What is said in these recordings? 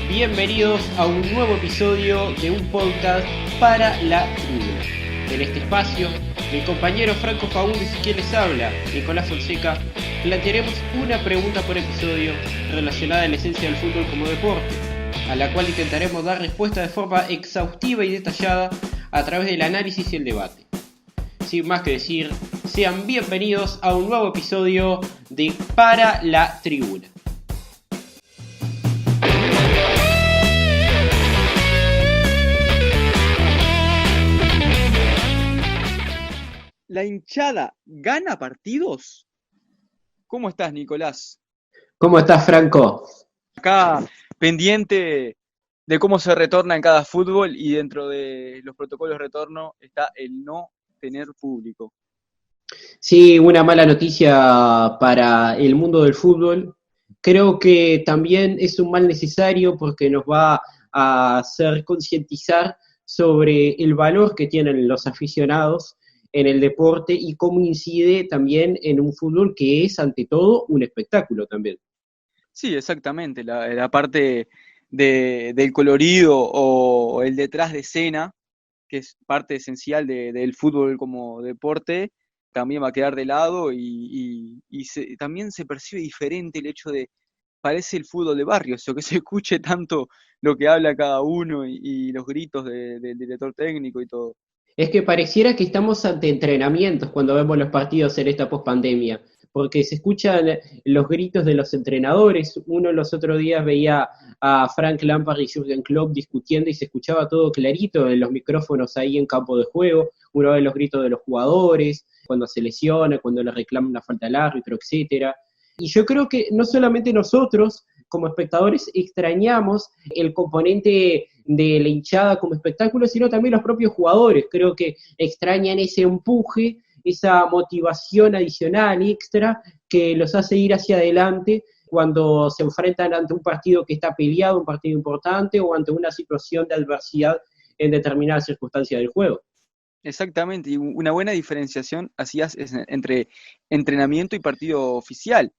Bienvenidos a un nuevo episodio de un podcast para la tribuna. En este espacio, mi compañero Franco Fagundes y quien les habla, Nicolás Fonseca, plantearemos una pregunta por episodio relacionada a la esencia del fútbol como deporte, a la cual intentaremos dar respuesta de forma exhaustiva y detallada a través del análisis y el debate. Sin más que decir, sean bienvenidos a un nuevo episodio de Para la Tribuna. ¿La hinchada gana partidos? ¿Cómo estás, Nicolás? ¿Cómo estás, Franco? Acá pendiente de cómo se retorna en cada fútbol, y dentro de los protocolos de retorno está el no tener público. Sí, una mala noticia para el mundo del fútbol. Creo que también es un mal necesario porque nos va a hacer concientizar sobre el valor que tienen los aficionados en el deporte y cómo incide también en un fútbol que es ante todo un espectáculo también. Sí, exactamente, la parte del colorido o el detrás de escena, que es parte esencial del fútbol como deporte, también va a quedar de lado, y también se percibe diferente el hecho de, parece el fútbol de barrio, eso que se escuche tanto lo que habla cada uno y los gritos del director técnico y todo. Es que pareciera que estamos ante entrenamientos cuando vemos los partidos en esta pospandemia, porque se escuchan los gritos de los entrenadores. Uno los otros días veía a Frank Lampard y Jürgen Klopp discutiendo y se escuchaba todo clarito en los micrófonos ahí en campo de juego. Uno ve los gritos de los jugadores, cuando se lesiona, cuando le reclaman una falta al árbitro, etcétera. Y yo creo que no solamente nosotros, como espectadores, extrañamos el componente de la hinchada como espectáculo, sino también los propios jugadores. Creo que extrañan ese empuje, esa motivación adicional, extra, que los hace ir hacia adelante cuando se enfrentan ante un partido que está peleado, un partido importante, o ante una situación de adversidad en determinadas circunstancias del juego. Exactamente, y una buena diferenciación hacías entre entrenamiento y partido oficial,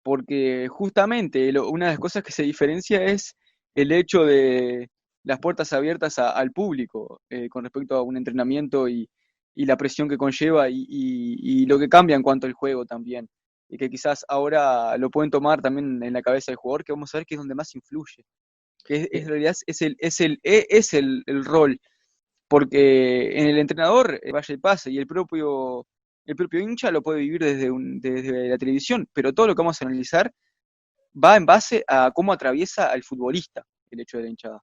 porque justamente una de las cosas que se diferencia es el hecho de las puertas abiertas al público, con respecto a un entrenamiento y la presión que conlleva, y lo que cambia en cuanto al juego también, y que quizás ahora lo pueden tomar también en la cabeza del jugador, que vamos a ver que es donde más influye, que en realidad es el rol, porque en el entrenador vaya y pase, y el propio hincha lo puede vivir desde la televisión, pero todo lo que vamos a analizar va en base a cómo atraviesa al futbolista el hecho de la hinchada.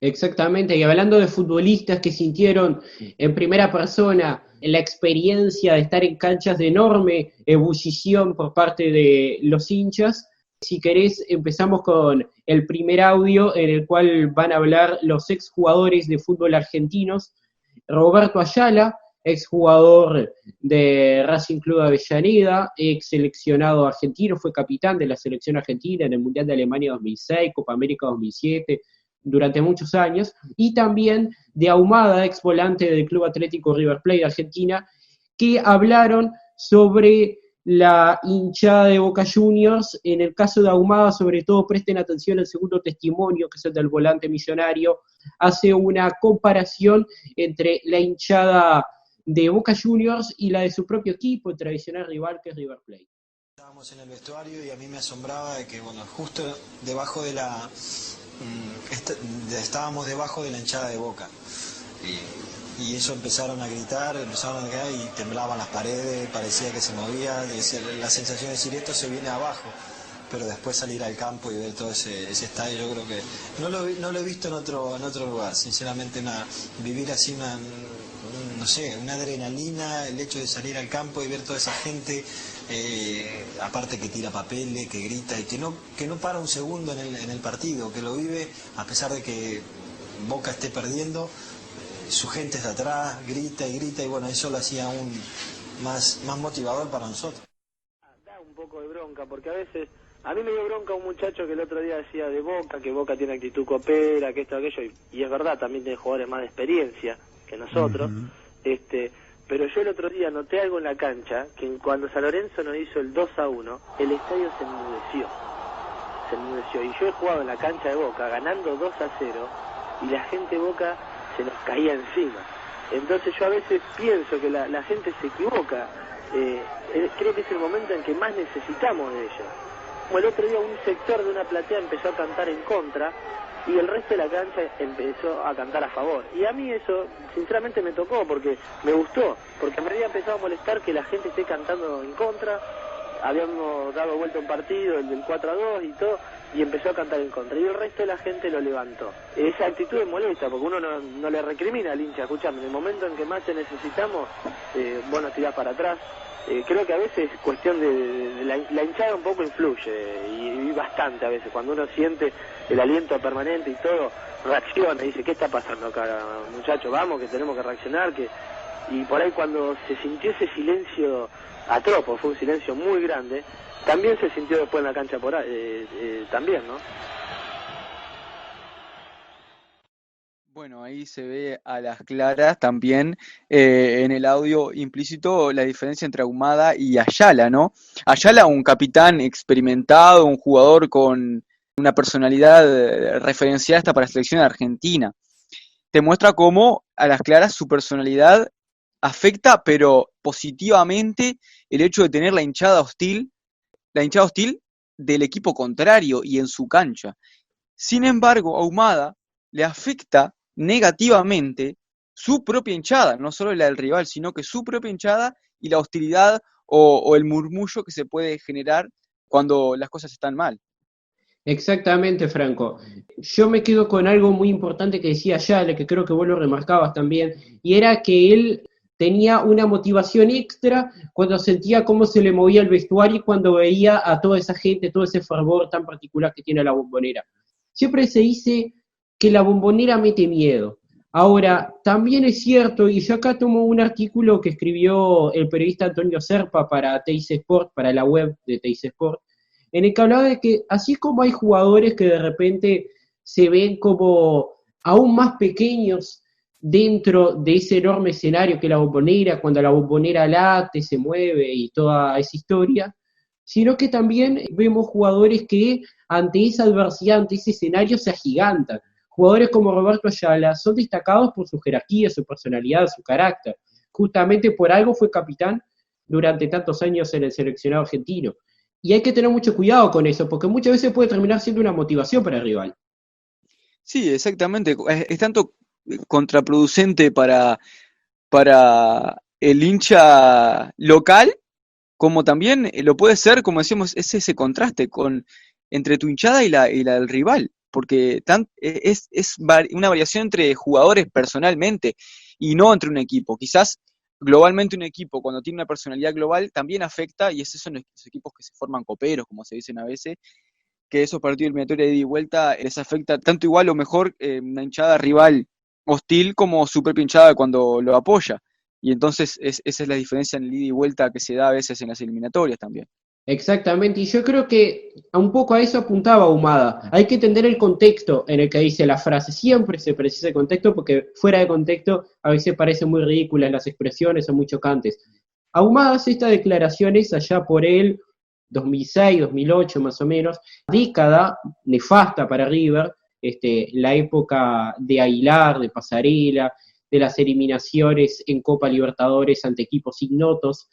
Exactamente, y hablando de futbolistas que sintieron en primera persona la experiencia de estar en canchas de enorme ebullición por parte de los hinchas, si querés empezamos con el primer audio en el cual van a hablar los exjugadores de fútbol argentinos. Roberto Ayala, exjugador de Racing Club de Avellaneda, ex seleccionado argentino, fue capitán de la selección argentina en el Mundial de Alemania 2006, Copa América 2007, durante muchos años, y también de Ahumada, ex volante del Club Atlético River Plate de Argentina, que hablaron sobre la hinchada de Boca Juniors. En el caso de Ahumada, sobre todo, presten atención al segundo testimonio, que es el del volante millonario. Hace una comparación entre la hinchada de Boca Juniors y la de su propio equipo, el tradicional rival que es River Plate. Estábamos en el vestuario y a mí me asombraba de que, bueno, justo debajo de estábamos debajo de la hinchada de Boca. Y eso empezaron a gritar y temblaban las paredes, parecía que se movía, la sensación de decir esto se viene abajo. Pero después salir al campo y ver todo ese estadio, yo creo que no lo he visto en otro lugar, sinceramente. Vivir así una adrenalina, el hecho de salir al campo y ver toda esa gente, aparte que tira papeles, que grita y que no para un segundo en el partido, que lo vive a pesar de que Boca esté perdiendo. Su gente está atrás, grita y bueno, eso lo hacía aún más motivador para nosotros. Da un poco de bronca, porque a veces A mí me dio bronca un muchacho que el otro día decía de Boca, que Boca tiene actitud copera, que esto, aquello, y es verdad, también tiene jugadores más de experiencia que nosotros, pero yo el otro día noté algo en la cancha, que cuando San Lorenzo nos hizo el 2-1, el estadio se enmudeció, y yo he jugado en la cancha de Boca, ganando 2-0, y la gente de Boca se nos caía encima. Entonces yo a veces pienso que la gente se equivoca, creo que es el momento en que más necesitamos de ellos. Como el otro día un sector de una platea empezó a cantar en contra y el resto de la cancha empezó a cantar a favor. Y a mí eso, sinceramente, me tocó porque me gustó, porque me había empezado a molestar que la gente esté cantando en contra. Habíamos dado vuelta un partido, el del 4-2 y todo, y empezó a cantar en contra. Y el resto de la gente lo levantó. Esa actitud es molesta, porque uno no le recrimina al hincha. Escuchame, en el momento en que más te necesitamos, vos nos tirás para atrás. Creo que a veces es cuestión de la hinchada un poco influye, y bastante a veces. Cuando uno siente el aliento permanente y todo, reacciona y dice, ¿qué está pasando acá, muchachos? Vamos, que tenemos que reaccionar. Y por ahí cuando se sintió ese silencio atropo, fue un silencio muy grande, también se sintió después en la cancha por ahí, también, ¿no? Bueno, ahí se ve a las claras también en el audio implícito la diferencia entre Ahumada y Ayala, ¿no? Ayala, un capitán experimentado, un jugador con una personalidad referenciada hasta para la selección argentina. Te muestra cómo a las claras su personalidad afecta, pero positivamente, el hecho de tener la hinchada hostil del equipo contrario y en su cancha. Sin embargo, Ahumada le afecta negativamente su propia hinchada, no solo la del rival, sino que su propia hinchada y la hostilidad o el murmullo que se puede generar cuando las cosas están mal. Exactamente, Franco. Yo me quedo con algo muy importante que decía Yale, que creo que vos lo remarcabas también, y era que él tenía una motivación extra cuando sentía cómo se le movía el vestuario y cuando veía a toda esa gente, todo ese fervor tan particular que tiene la Bombonera. Siempre se dice que la Bombonera mete miedo. Ahora, también es cierto, y yo acá tomo un artículo que escribió el periodista Antonio Serpa para TIC Sport, para la web de TIC Sport, en el que hablaba de que así como hay jugadores que de repente se ven como aún más pequeños dentro de ese enorme escenario que es la Bombonera, cuando la Bombonera late, se mueve y toda esa historia, sino que también vemos jugadores que ante esa adversidad, ante ese escenario se agigantan. Jugadores como Roberto Ayala son destacados por su jerarquía, su personalidad, su carácter. Justamente por algo fue capitán durante tantos años en el seleccionado argentino. Y hay que tener mucho cuidado con eso, porque muchas veces puede terminar siendo una motivación para el rival. Sí, exactamente. Es tanto contraproducente para el hincha local, como también lo puede ser, como decíamos, es ese contraste entre tu hinchada y la del rival, porque es una variación entre jugadores personalmente y no entre un equipo. Quizás globalmente un equipo, cuando tiene una personalidad global, también afecta, y es eso en los equipos que se forman coperos, como se dicen a veces, que esos partidos eliminatorios de ida y vuelta les afecta tanto igual o mejor una hinchada rival hostil como su propia hinchada cuando lo apoya. Y entonces esa es la diferencia en el ida y vuelta que se da a veces en las eliminatorias también. Exactamente, y yo creo que un poco a eso apuntaba Ahumada. Hay que entender el contexto en el que dice la frase. Siempre se precisa el contexto porque fuera de contexto a veces parecen muy ridículas las expresiones o muy chocantes. Ahumada hace estas declaraciones allá por el 2006, 2008 más o menos, década nefasta para River, la época de Aguilar, de Pasarela, de las eliminaciones en Copa Libertadores ante equipos ignotos.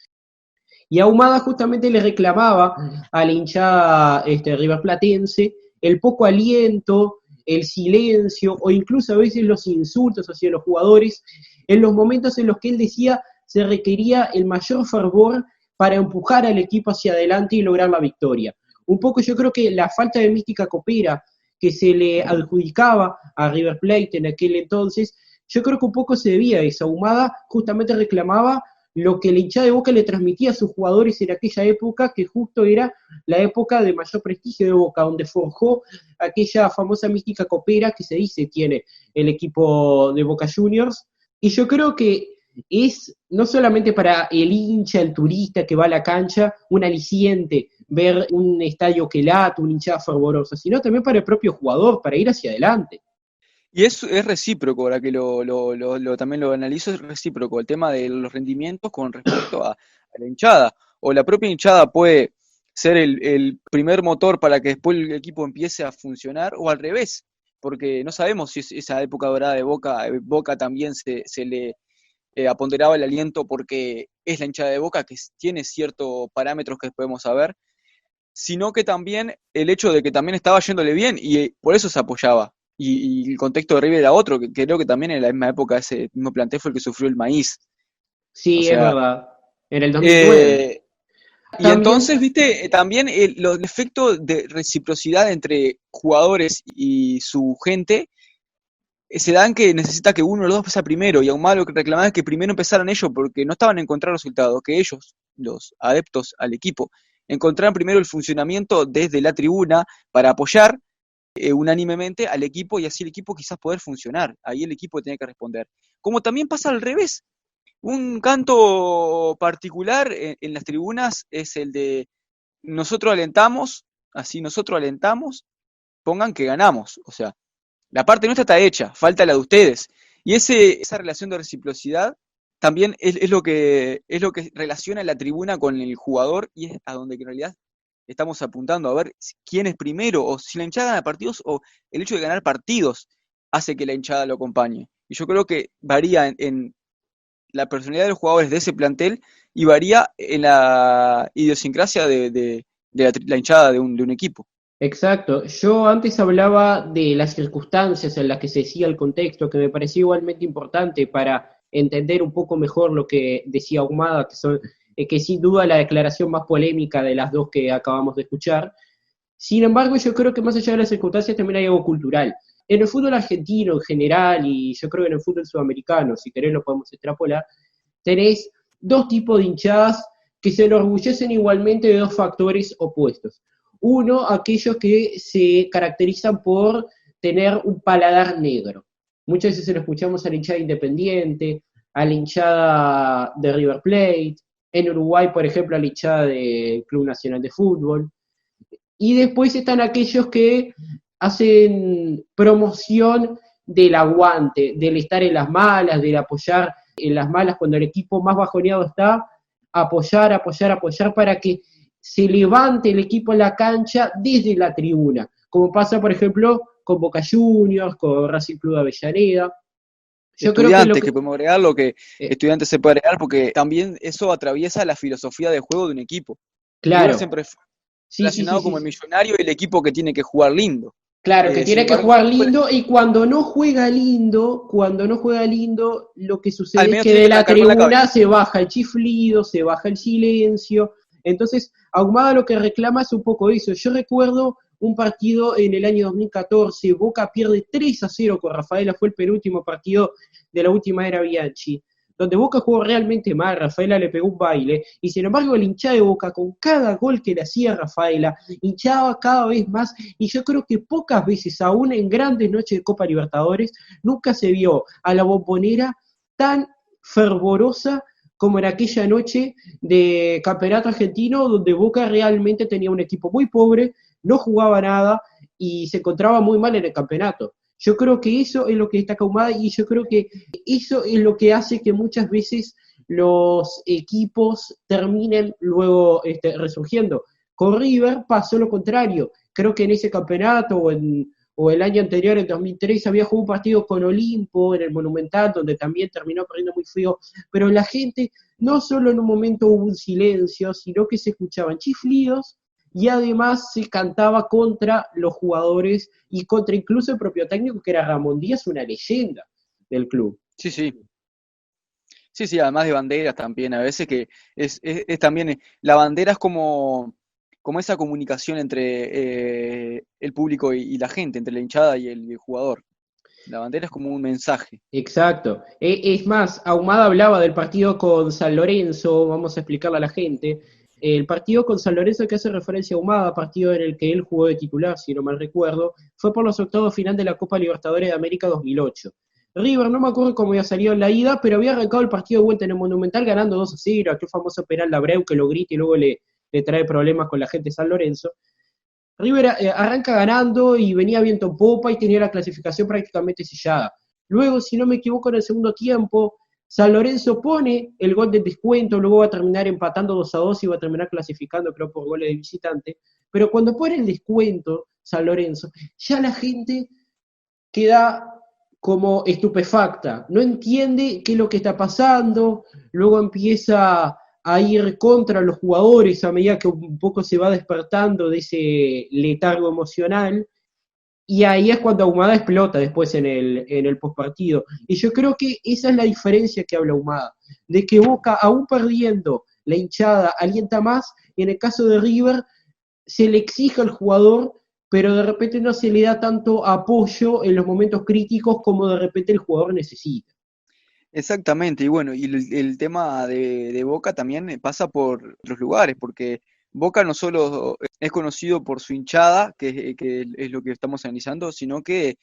Y Ahumada justamente le reclamaba a la hinchada riverplatense el poco aliento, el silencio o incluso a veces los insultos hacia los jugadores en los momentos en los que él decía se requería el mayor fervor para empujar al equipo hacia adelante y lograr la victoria. Un poco yo creo que la falta de mística copera que se le adjudicaba a River Plate en aquel entonces, yo creo que un poco se debía a eso. Ahumada justamente reclamaba lo que la hinchada de Boca le transmitía a sus jugadores en aquella época, que justo era la época de mayor prestigio de Boca, donde forjó aquella famosa mística copera que se dice tiene el equipo de Boca Juniors, y yo creo que es no solamente para el hincha, el turista que va a la cancha, un aliciente ver un estadio que late, una hinchada fervorosa, sino también para el propio jugador, para ir hacia adelante. Y es recíproco, ahora que también lo analizo, es recíproco el tema de los rendimientos con respecto a la hinchada. O la propia hinchada puede ser el primer motor para que después el equipo empiece a funcionar, o al revés, porque no sabemos si esa época dorada de Boca también se le aponderaba el aliento porque es la hinchada de Boca, que tiene ciertos parámetros que podemos saber, sino que también el hecho de que también estaba yéndole bien y por eso se apoyaba. Y el contexto de River era otro, que creo que también en la misma época ese mismo plantel fue el que sufrió el maíz. Sí, O es sea, verdad. En el 2009. Y También, entonces, viste, también el efecto de reciprocidad entre jugadores y su gente se dan que necesita que uno de los dos pase primero, y aún más lo que reclamaban es que primero empezaran ellos porque no estaban a encontrar resultados, que ellos, los adeptos al equipo, encontraran primero el funcionamiento desde la tribuna para apoyar unánimemente al equipo y así el equipo quizás poder funcionar. Ahí el equipo tiene que responder. Como también pasa al revés. Un canto particular en las tribunas es el de nosotros alentamos, así nosotros alentamos, pongan que ganamos. O sea, la parte nuestra está hecha, falta la de ustedes. Y esa relación de reciprocidad también es lo que relaciona la tribuna con el jugador y es a donde en realidad estamos apuntando a ver quién es primero, o si la hinchada gana partidos, o el hecho de ganar partidos hace que la hinchada lo acompañe. Y yo creo que varía en la personalidad de los jugadores de ese plantel y varía en la idiosincrasia de la hinchada de un equipo. exacto. Yo antes hablaba de las circunstancias en las que se decía el contexto, que me parecía igualmente importante para entender un poco mejor lo que decía Ahumada, que sin duda la declaración más polémica de las dos que acabamos de escuchar. Sin embargo, yo creo que más allá de las circunstancias también hay algo cultural. En el fútbol argentino en general, y yo creo que en el fútbol sudamericano, si querés lo podemos extrapolar, tenés dos tipos de hinchadas que se enorgullecen igualmente de dos factores opuestos. Uno, aquellos que se caracterizan por tener un paladar negro. Muchas veces se lo escuchamos a la hinchada independiente, a la hinchada de River Plate, en Uruguay, por ejemplo, a la hinchada del Club Nacional de Fútbol. Y después están aquellos que hacen promoción del aguante, del estar en las malas, del apoyar en las malas cuando el equipo más bajoneado está, apoyar, apoyar, apoyar para que se levante el equipo en la cancha desde la tribuna, como pasa, por ejemplo, con Boca Juniors, con Racing Club de Avellaneda. Yo creo Que podemos agregar lo que estudiantes se puede agregar, porque también eso atraviesa la filosofía de juego de un equipo. Claro. Siempre fue Sí, relacionado como el millonario y el equipo que tiene que jugar lindo. Claro, que tiene que jugar lindo, y cuando no juega lindo, lo que sucede es que de la tribuna se baja el chiflido, se baja el silencio. Entonces, Ahumada lo que reclama es un poco eso. Yo recuerdo un partido en el año 2014, Boca pierde 3-0 con Rafaela, fue el penúltimo partido de la última era Bianchi, donde Boca jugó realmente mal, Rafaela le pegó un baile, y sin embargo el hinchada de Boca, con cada gol que le hacía Rafaela, hinchaba cada vez más, y yo creo que pocas veces, aún en grandes noches de Copa Libertadores, nunca se vio a la Bombonera tan fervorosa como en aquella noche de Campeonato Argentino, donde Boca realmente tenía un equipo muy pobre, no jugaba nada, y se encontraba muy mal en el campeonato. Yo creo que eso es lo que destaca Ahumada, y yo creo que eso es lo que hace que muchas veces los equipos terminen luego resurgiendo. Con River pasó lo contrario. Creo que en ese campeonato o el año anterior, en 2003, había jugado un partido con Olimpo en el Monumental, donde también terminó perdiendo muy feo, pero la gente, no solo en un momento hubo un silencio, sino que se escuchaban chiflidos, y además se cantaba contra los jugadores y contra incluso el propio técnico, que era Ramón Díaz, una leyenda del club. Sí, sí. Sí, sí, además de banderas también, a veces que es también, la bandera es como esa comunicación entre el público y la gente, entre la hinchada y el jugador. La bandera es como un mensaje. Exacto. Es más, Ahumada hablaba del partido con San Lorenzo, vamos a explicarle a la gente. El partido con San Lorenzo que hace referencia a Ahumada, partido en el que él jugó de titular, si no mal recuerdo, fue por los octavos final de la Copa Libertadores de América 2008. River, no me acuerdo cómo había salido en la ida, pero había arrancado el partido de vuelta en el Monumental ganando 2-0, aquel famoso penal de Abreu que lo grita y luego le le trae problemas con la gente de San Lorenzo. River arranca ganando y venía viento en popa y tenía la clasificación prácticamente sellada. Luego, si no me equivoco, en el segundo tiempo, San Lorenzo pone el gol de descuento, luego va a terminar empatando 2-2 y va a terminar clasificando, creo, por goles de visitante. Pero cuando pone el descuento San Lorenzo, ya la gente queda como estupefacta, no entiende qué es lo que está pasando, luego empieza a ir contra los jugadores a medida que un poco se va despertando de ese letargo emocional, y ahí es cuando Ahumada explota después en el postpartido. Y yo creo que esa es la diferencia que habla Ahumada, de que Boca, aún perdiendo, la hinchada alienta más, y en el caso de River, se le exige al jugador, pero de repente no se le da tanto apoyo en los momentos críticos como de repente el jugador necesita. Exactamente, y bueno, y el tema de Boca también pasa por otros lugares, porque Boca no solo es conocido por su hinchada, que es lo que estamos analizando, sino que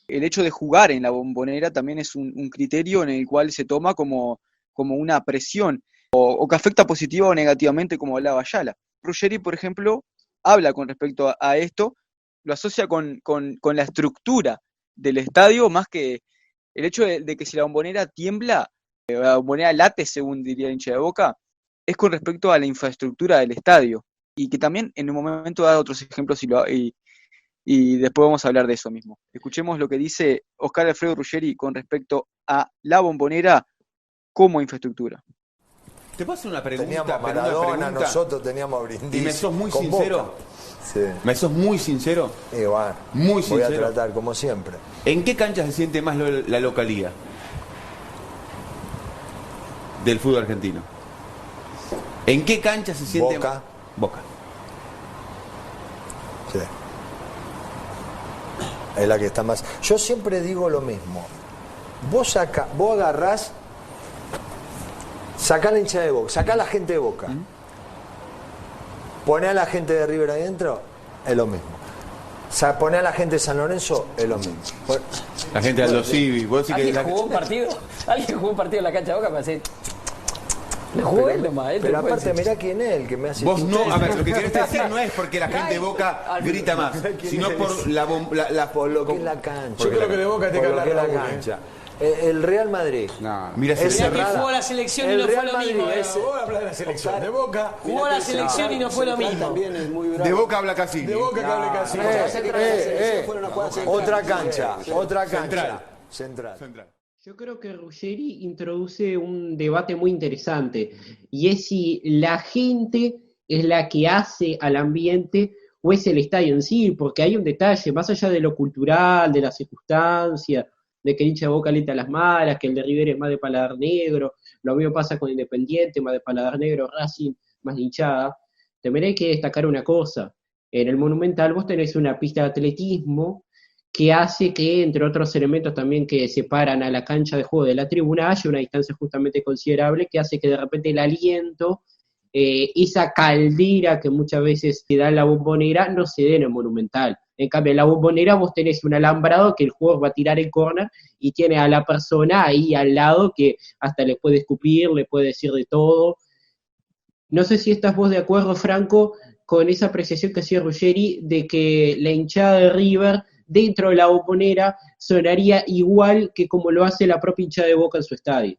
el hecho de jugar en la Bombonera también es un criterio en el cual se toma como una presión, o que afecta positiva o negativamente, como hablaba Ayala. Ruggeri, por ejemplo, habla con respecto a esto, lo asocia con la estructura del estadio, más que el hecho de que si la Bombonera tiembla, la Bombonera late, según diría el hincha de Boca, es con respecto a la infraestructura del estadio, y que también en un momento da otros ejemplos y después vamos a hablar de eso mismo. Escuchemos lo que dice Oscar Alfredo Ruggeri con respecto a la Bombonera como infraestructura. Te paso una pregunta. Teníamos Maradona, nosotros teníamos a Brindisi. ¿Y me sos muy con sincero? Boca. Sí. ¿Me sos muy sincero? Bueno, Muy voy a sincero. tratar como siempre. ¿En qué cancha se siente más la localía del fútbol argentino? ¿En qué cancha se siente Boca. más? Boca. Sí. Es la que está más. Yo siempre digo lo mismo. Vos agarrás, sacá la hincha de Boca, sacá la gente de Boca. Poné a la gente de River adentro, es lo mismo. Poné a la gente de San Lorenzo, es lo mismo. La gente de Aldo Civi. ¿Vos decís que ¿Alguien jugó un partido? ¿Alguien jugó un partido en la cancha de Boca para decir? Lo jugó él nomás. Pero aparte, mirá quién es el que me hace. Vos no, a ver, lo que querés decir no es porque la gente de Boca grita más, sino por por lo que es la cancha. Yo creo que de Boca te por que lo que es hablar la Raúl, cancha. El Real Madrid. No, mira, Es Mirá que cerrada. jugó a la selección y El no fue Real lo Madrid mismo. es- Vos hablas de la selección de Boca. Jugó a la selección y no fue lo mismo. También es muy bravo. de Boca habla Cassini. De Boca que hable casi. Otra cancha. Otra cancha. Central. Central. Yo creo que Ruggeri introduce un debate muy interesante, y es si la gente es la que hace al ambiente o es el estadio en sí, porque hay un detalle, más allá de lo cultural, de la circunstancia, de que el hincha de Boca alienta a las malas, que el de River es más de paladar negro, lo mismo pasa con Independiente, más de paladar negro, Racing, más de hinchada. También hay que destacar una cosa, en el Monumental vos tenés una pista de atletismo que hace que, entre otros elementos también que separan a la cancha de juego de la tribuna, haya una distancia justamente considerable que hace que de repente el aliento, esa caldera que muchas veces te da en la Bombonera, no se dé en el Monumental. En cambio, en la Bombonera vos tenés un alambrado que el jugador va a tirar en córner y tiene a la persona ahí al lado que hasta le puede escupir, le puede decir de todo. No sé si estás vos de acuerdo, Franco, con esa apreciación que hacía Ruggeri de que la hinchada de River dentro de la Bombonera sonaría igual que como lo hace la propia hinchada de Boca en su estadio.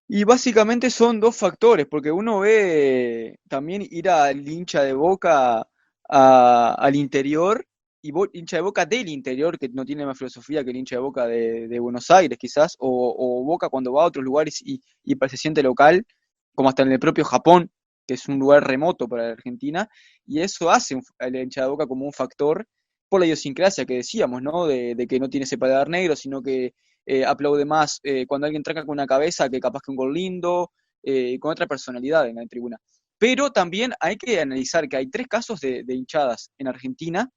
Y básicamente son dos factores, porque uno ve también ir al hincha de Boca al interior, y hincha de Boca del interior, que no tiene más filosofía que el hincha de Boca de Buenos Aires quizás, o Boca cuando va a otros lugares y se siente local, como hasta en el propio Japón, que es un lugar remoto para la Argentina, y eso hace a la hincha de Boca como un factor por la idiosincrasia que decíamos, ¿no? De que no tiene ese paladar negro, sino que aplaude más cuando alguien tranca con una cabeza que capaz que un gol lindo, con otra personalidad en la tribuna. Pero también hay que analizar que hay 3 casos de hinchadas en Argentina,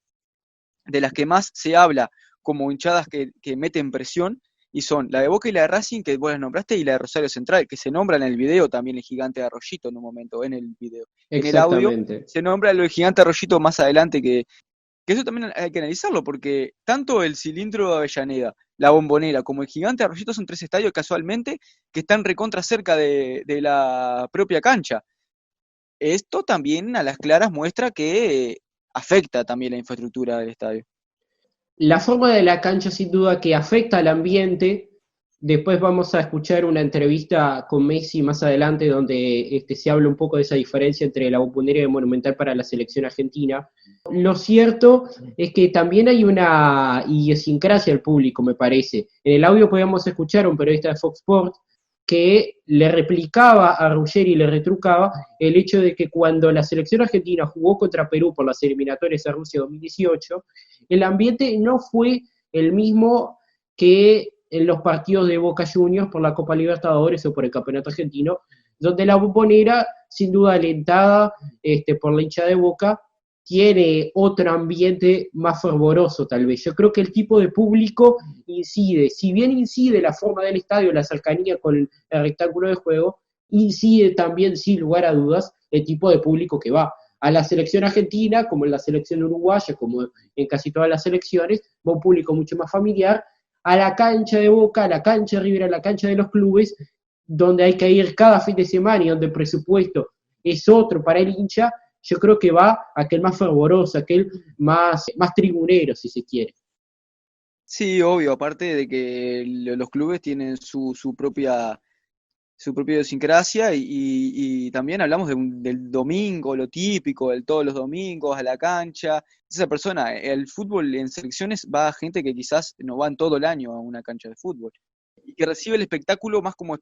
de las que más se habla como hinchadas que meten presión, y son la de Boca y la de Racing, que vos las nombraste, y la de Rosario Central, que se nombra en el video también el gigante de Arroyito en un momento, en el video. En el audio se nombra el gigante Arroyito más adelante, que eso también hay que analizarlo, porque tanto el cilindro de Avellaneda, la Bombonera, como el gigante Arroyito son 3 estadios casualmente que están recontra cerca de la propia cancha. esto también a las claras muestra que afecta también la infraestructura del estadio. La forma de la cancha sin duda que afecta al ambiente. Después vamos a escuchar una entrevista con Messi más adelante donde se habla un poco de esa diferencia entre la Bombonera y el Monumental para la selección argentina. Lo cierto es que también hay una idiosincrasia al público, me parece. En el audio podíamos escuchar a un periodista de Fox Sports que le replicaba a Ruggeri y le retrucaba el hecho de que cuando la selección argentina jugó contra Perú por las eliminatorias a Rusia 2018, el ambiente no fue el mismo que en los partidos de Boca Juniors por la Copa Libertadores o por el Campeonato Argentino, donde la Bombonera, sin duda alentada por la hinchada de Boca, tiene otro ambiente más fervoroso tal vez. Yo creo que el tipo de público incide, si bien incide la forma del estadio, la cercanía con el rectángulo de juego, incide también, sin lugar a dudas, el tipo de público que va. A la selección argentina, como en la selección uruguaya, como en casi todas las selecciones, va un público mucho más familiar. A la cancha de Boca, a la cancha de River, a la cancha de los clubes, donde hay que ir cada fin de semana y donde el presupuesto es otro para el hincha, yo creo que va aquel más fervoroso, aquel más tribunero, si se quiere. Sí, obvio, aparte de que los clubes tienen su propia idiosincrasia y también hablamos del domingo, lo típico, del todos los domingos a la cancha. Esa persona, el fútbol en selecciones va a gente que quizás no van todo el año a una cancha de fútbol y que recibe el espectáculo más como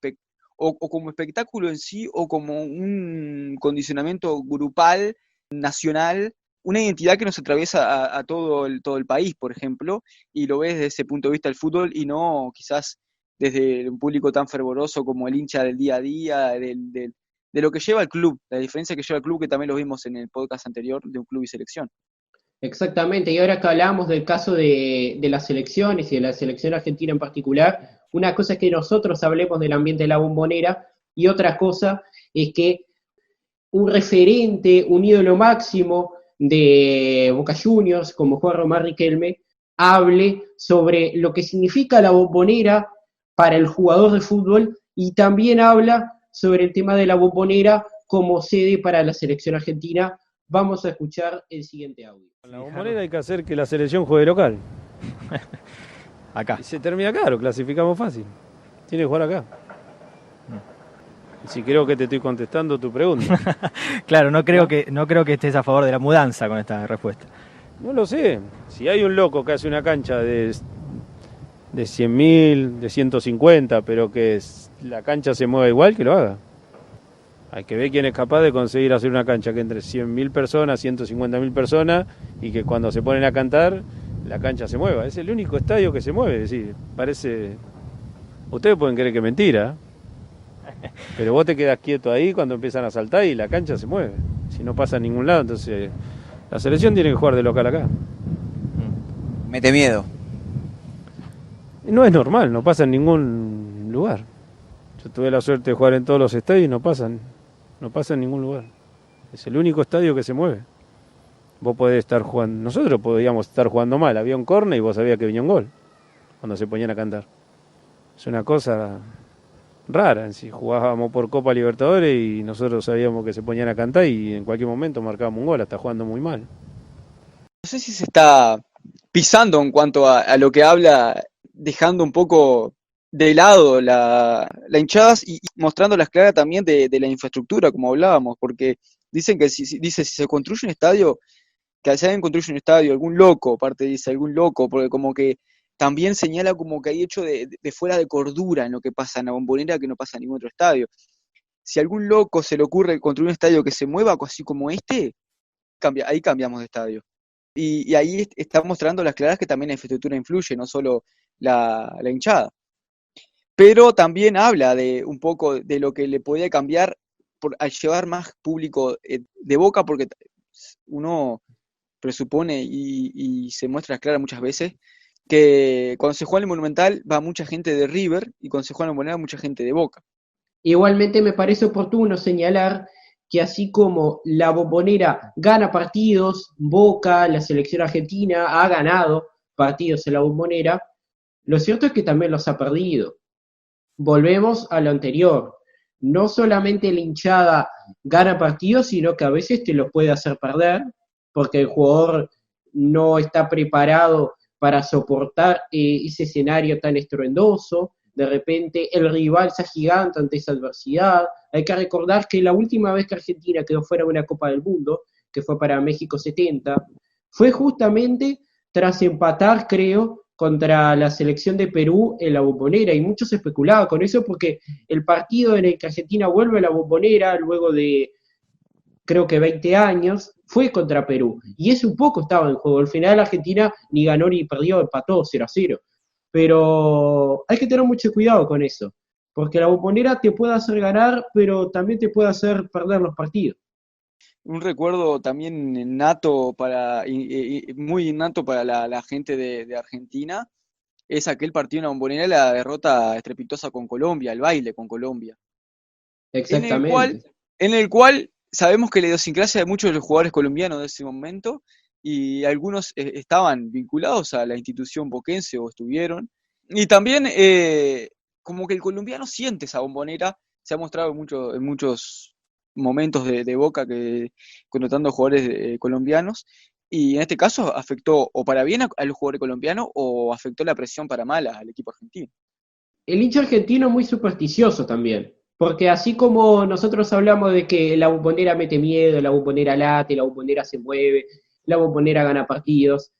como espectáculo en sí o como un condicionamiento grupal, nacional, una identidad que nos atraviesa a todo el país, por ejemplo, y lo ves desde ese punto de vista del fútbol y no quizás desde un público tan fervoroso como el hincha del día a día, de lo que lleva el club, la diferencia que lleva el club, que también lo vimos en el podcast anterior de un club y selección. Exactamente, y ahora que hablamos del caso de las selecciones y de la selección argentina en particular, una cosa es que nosotros hablemos del ambiente de la Bombonera y otra cosa es que un referente, un ídolo máximo de Boca Juniors, como Juan Román Riquelme, hable sobre lo que significa la Bombonera para el jugador de fútbol y también habla sobre el tema de la Bombonera como sede para la selección argentina. Vamos a escuchar el siguiente audio. En la Bombonera hay que hacer que la selección juegue local. Acá. Y se termina claro, clasificamos fácil. Tiene que jugar acá. Si creo que te estoy contestando tu pregunta. Claro, no creo que estés a favor de la mudanza con esta respuesta. No lo sé. Si hay un loco que hace una cancha de 100.000, de 150, pero que la cancha se mueva igual, que lo haga. Hay que ver quién es capaz de conseguir hacer una cancha que entre 100.000 personas, 150.000 personas, y que cuando se ponen a cantar, la cancha se mueva. Es el único estadio que se mueve. Es decir, parece... Ustedes pueden creer que es mentira, pero vos te quedás quieto ahí cuando empiezan a saltar y la cancha se mueve. Si no pasa a ningún lado, entonces la selección tiene que jugar de local acá. Mete miedo. No es normal, no pasa en ningún lugar. Yo tuve la suerte de jugar en todos los estadios y no pasa en ningún lugar. Es el único estadio que se mueve. Vos podés estar jugando, nosotros podíamos estar jugando mal, había un córner y vos sabías que venía un gol cuando se ponían a cantar. Es una cosa rara, en sí. Jugábamos por Copa Libertadores y nosotros sabíamos que se ponían a cantar y en cualquier momento marcábamos un gol, hasta jugando muy mal. No sé si se está pisando en cuanto a lo que habla, dejando un poco de lado la hinchadas y mostrando las claras también de la infraestructura, como hablábamos, porque dicen que si se construye un estadio, que si alguien construye un estadio, algún loco, aparte dice algún loco, porque como que también señala como que hay hecho de fuera de cordura en lo que pasa en la Bombonera, que no pasa en ningún otro estadio. Si a algún loco se le ocurre construir un estadio que se mueva así como ahí cambiamos de estadio. Y ahí está mostrando las claras que también la infraestructura influye, no solo la hinchada. Pero también habla de un poco de lo que le podía cambiar al llevar más público de Boca, porque uno presupone y se muestra clara muchas veces que cuando se juega en el Monumental va mucha gente de River y cuando se juega en la Bombonera mucha gente de Boca. Igualmente me parece oportuno señalar que así como la Bombonera gana partidos, Boca, la selección argentina, ha ganado partidos en la Bombonera, lo cierto es que también los ha perdido. Volvemos a lo anterior. no solamente la hinchada gana partidos, sino que a veces te los puede hacer perder, porque el jugador no está preparado para soportar ese escenario tan estruendoso. De repente el rival se agiganta ante esa adversidad. Hay que recordar que la última vez que Argentina quedó fuera de una Copa del Mundo, que fue para México 70, fue justamente tras empatar, creo, contra la selección de Perú en la Bombonera, y muchos especulaban con eso porque el partido en el que Argentina vuelve a la Bombonera luego de creo que 20 años, fue contra Perú, y eso un poco estaba en juego. Al final Argentina ni ganó ni perdió, empató 0-0, pero hay que tener mucho cuidado con eso, porque la Bombonera te puede hacer ganar, pero también te puede hacer perder los partidos. Un recuerdo también muy innato para la gente de Argentina, es aquel partido en la Bombonera, la derrota estrepitosa con Colombia, el baile con Colombia. Exactamente. En el cual sabemos que la idiosincrasia de muchos de los jugadores colombianos de ese momento, y algunos estaban vinculados a la institución boquense o estuvieron, y también como que el colombiano siente esa Bombonera, se ha mostrado en muchos momentos de Boca connotando jugadores colombianos, y en este caso afectó o para bien a los jugadores colombianos o afectó la presión para mal al equipo argentino. El hincha argentino es muy supersticioso también, porque así como nosotros hablamos de que la Bombonera mete miedo, la Bombonera late, la Bombonera se mueve, la Bombonera gana partidos,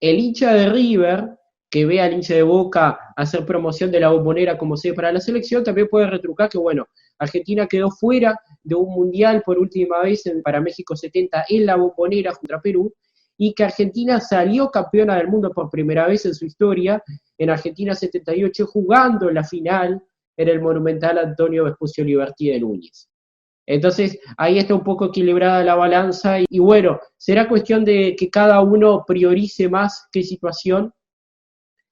el hincha de River, que ve al hincha de Boca hacer promoción de la Bombonera como sea para la selección, también puede retrucar que, bueno, Argentina quedó fuera de un mundial por última vez para México 70 en la Bombonera contra Perú, y que Argentina salió campeona del mundo por primera vez en su historia, en Argentina 78, jugando la final en el Monumental Antonio Vespucio Liberty de Núñez. Entonces, ahí está un poco equilibrada la balanza, y bueno, será cuestión de que cada uno priorice más qué situación,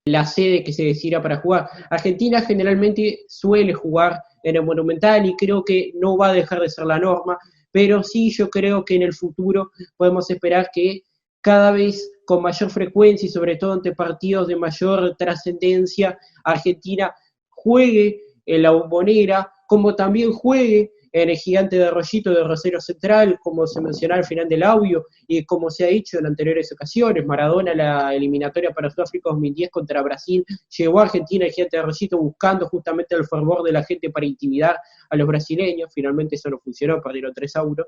la sede que se decida para jugar. Argentina generalmente suele jugar en el Monumental y creo que no va a dejar de ser la norma, pero sí yo creo que en el futuro podemos esperar que cada vez con mayor frecuencia y sobre todo ante partidos de mayor trascendencia, Argentina juegue en la Bombonera, como también juegue en el Gigante de Arroyito de Rosario Central, como se mencionó al final del audio, y como se ha dicho en anteriores ocasiones. Maradona, la eliminatoria para Sudáfrica 2010 contra Brasil, llegó a Argentina el Gigante de Arroyito buscando justamente el fervor de la gente para intimidar a los brasileños. Finalmente eso no funcionó, perdieron 3-1,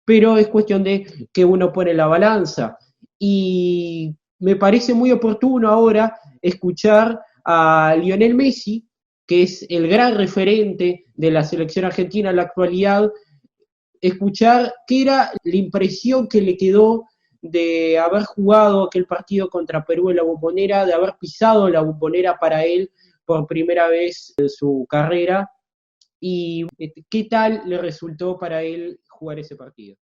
pero es cuestión de que uno pone la balanza. Y me parece muy oportuno ahora escuchar a Lionel Messi, que es el gran referente de la selección argentina en la actualidad, escuchar qué era la impresión que le quedó de haber jugado aquel partido contra Perú en la Bombonera, de haber pisado la Bombonera para él por primera vez en su carrera, y qué tal le resultó para él jugar ese partido.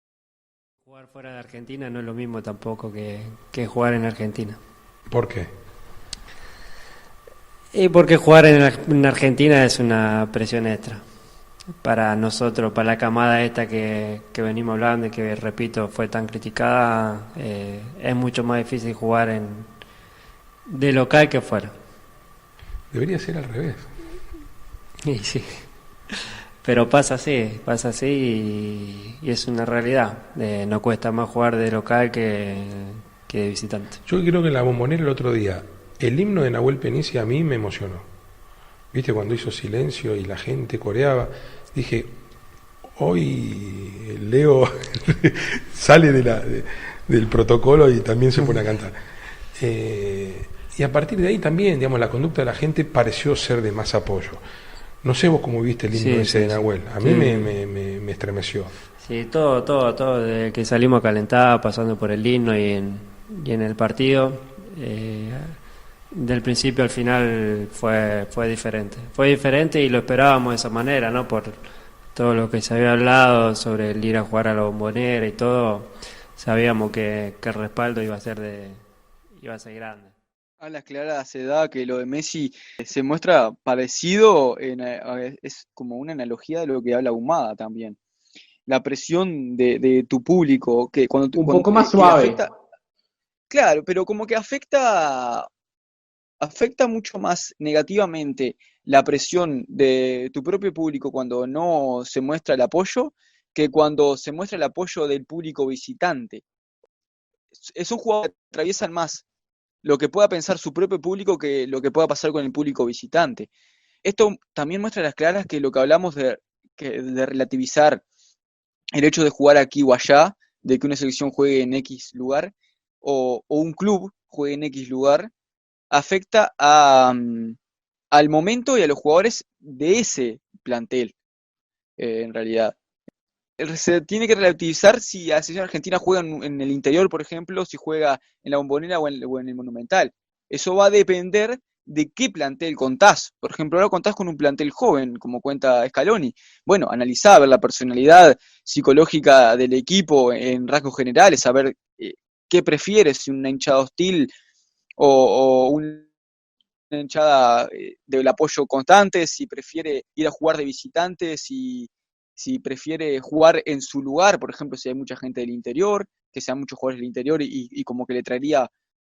Jugar fuera de Argentina no es lo mismo tampoco que jugar en Argentina. ¿Por qué? Y porque jugar en Argentina es una presión extra para nosotros, para la camada esta que venimos hablando y que, repito, fue tan criticada. Es mucho más difícil jugar de local que fuera. Debería ser al revés. Y sí, pero pasa así y es una realidad. No cuesta más jugar de local que de visitante. Yo creo que en la Bombonera el otro día, el himno de Nahuel Penici a mí me emocionó. ¿Viste? Cuando hizo silencio y la gente coreaba, dije, hoy Leo sale del protocolo y también se pone a cantar. Y a partir de ahí también, digamos, la conducta de la gente pareció ser de más apoyo. No sé vos cómo viste el himno ese de Nahuel. A mí me estremeció. Sí, todo, desde que salimos a calentar, pasando por el himno y en el partido. Del principio al final fue diferente. Fue diferente y lo esperábamos de esa manera, ¿no? Por todo lo que se había hablado sobre el ir a jugar a la Bombonera y todo, sabíamos que el respaldo iba a ser grande. A las claras se da que lo de Messi se muestra parecido, es como una analogía de lo que habla Humada también. La presión de tu público, que cuando poco más suave. Claro, pero como que afecta afecta mucho más negativamente la presión de tu propio público cuando no se muestra el apoyo que cuando se muestra el apoyo del público visitante. Son jugadores que atraviesan más lo que pueda pensar su propio público que lo que pueda pasar con el público visitante. Esto también muestra a las claras que lo que hablamos de relativizar el hecho de jugar aquí o allá, de que una selección juegue en X lugar o un club juegue en X lugar, afecta al momento y a los jugadores de ese plantel, en realidad. Se tiene que relativizar si la selección argentina juega en el interior, por ejemplo, si juega en la Bombonera o en el Monumental. Eso va a depender de qué plantel contás. Por ejemplo, ahora contás con un plantel joven, como cuenta Scaloni. Bueno, analizá, ver la personalidad psicológica del equipo en rasgos generales, saber qué prefieres, si una hinchada hostil o una hinchada del apoyo constante, si prefiere ir a jugar de visitante, si prefiere jugar en su lugar, por ejemplo, si hay mucha gente del interior, que sean muchos jugadores del interior y como que le traería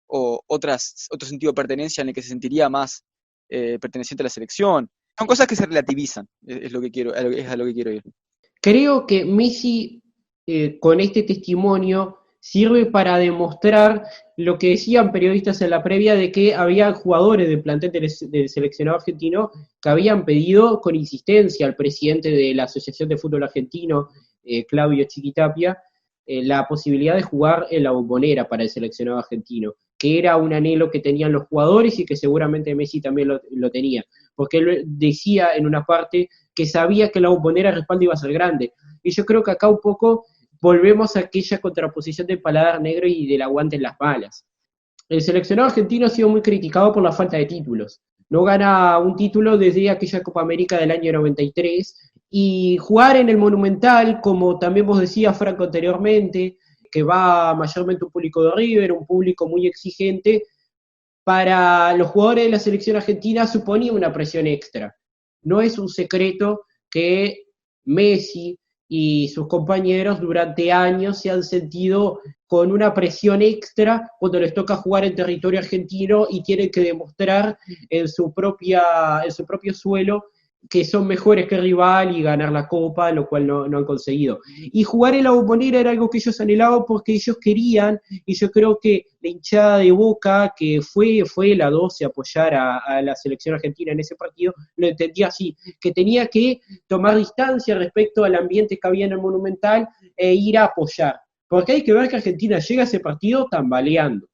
otro sentido de pertenencia en el que se sentiría más perteneciente a la selección. Son cosas que se relativizan, es lo que quiero, es a lo que quiero ir. Creo que Messi, con este testimonio, sirve para demostrar lo que decían periodistas en la previa de que había jugadores del plantel del seleccionado argentino que habían pedido con insistencia al presidente de la Asociación de Fútbol Argentino, Claudio Chiquitapia, la posibilidad de jugar en la Bombonera para el seleccionado argentino, que era un anhelo que tenían los jugadores y que seguramente Messi también lo tenía, porque él decía en una parte que sabía que la Bombonera de respaldo iba a ser grande, y yo creo que acá un poco volvemos a aquella contraposición del paladar negro y del aguante en las balas. El seleccionado argentino ha sido muy criticado por la falta de títulos. No gana un título desde aquella Copa América del año 93, y jugar en el Monumental, como también vos decías, Franco, anteriormente, que va mayormente un público de River, un público muy exigente, para los jugadores de la selección argentina suponía una presión extra. No es un secreto que Messi y sus compañeros durante años se han sentido con una presión extra cuando les toca jugar en territorio argentino y tienen que demostrar en su propio suelo que son mejores que el rival y ganar la Copa, lo cual no han conseguido. Y jugar en la Bombonera era algo que ellos anhelaban porque ellos querían, y yo creo que la hinchada de Boca, que fue la 12 a apoyar a la selección argentina en ese partido, lo entendía así, que tenía que tomar distancia respecto al ambiente que había en el Monumental e ir a apoyar. Porque hay que ver que Argentina llega a ese partido tambaleando.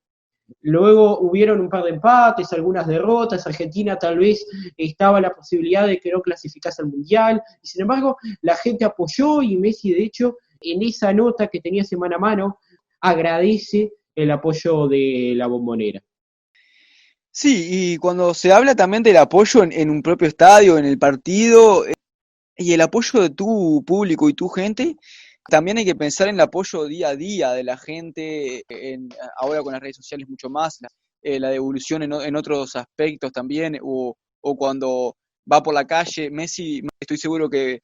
Luego hubieron un par de empates, algunas derrotas, Argentina tal vez estaba la posibilidad de que no clasificase al Mundial, y sin embargo la gente apoyó, y Messi de hecho en esa nota que tenía semana a mano agradece el apoyo de la Bombonera. Sí, y cuando se habla también del apoyo en un propio estadio, en el partido, y el apoyo de tu público y tu gente, también hay que pensar en el apoyo día a día de la gente, ahora con las redes sociales mucho más, la devolución en otros aspectos también, o cuando va por la calle. Messi, estoy seguro que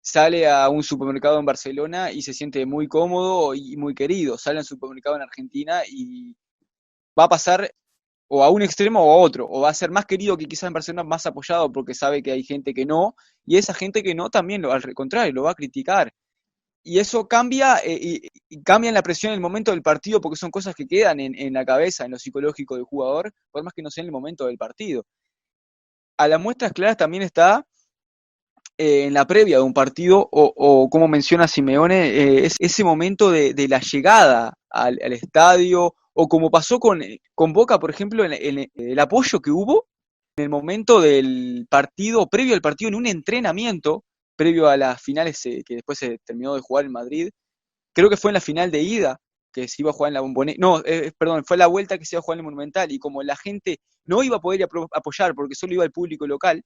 sale a un supermercado en Barcelona y se siente muy cómodo y muy querido. Sale a un supermercado en Argentina y va a pasar o a un extremo o a otro, o va a ser más querido que quizás en Barcelona, más apoyado porque sabe que hay gente que no, y esa gente que no también, al contrario, lo va a criticar. Y eso cambia, y cambia la presión en el momento del partido, porque son cosas que quedan en la cabeza, en lo psicológico del jugador, por más que no sea en el momento del partido. A las muestras claras también está en la previa de un partido, o como menciona Simeone, es ese momento de la llegada al estadio, o como pasó con Boca, por ejemplo, en el apoyo que hubo en el momento del partido, previo al partido, en un entrenamiento, previo a las finales que después se terminó de jugar en Madrid. Creo que fue en la final de ida, que se iba a jugar en la Bombonera. No, perdón, fue la vuelta que se iba a jugar en el Monumental, y como la gente no iba a poder apoyar porque solo iba el público local,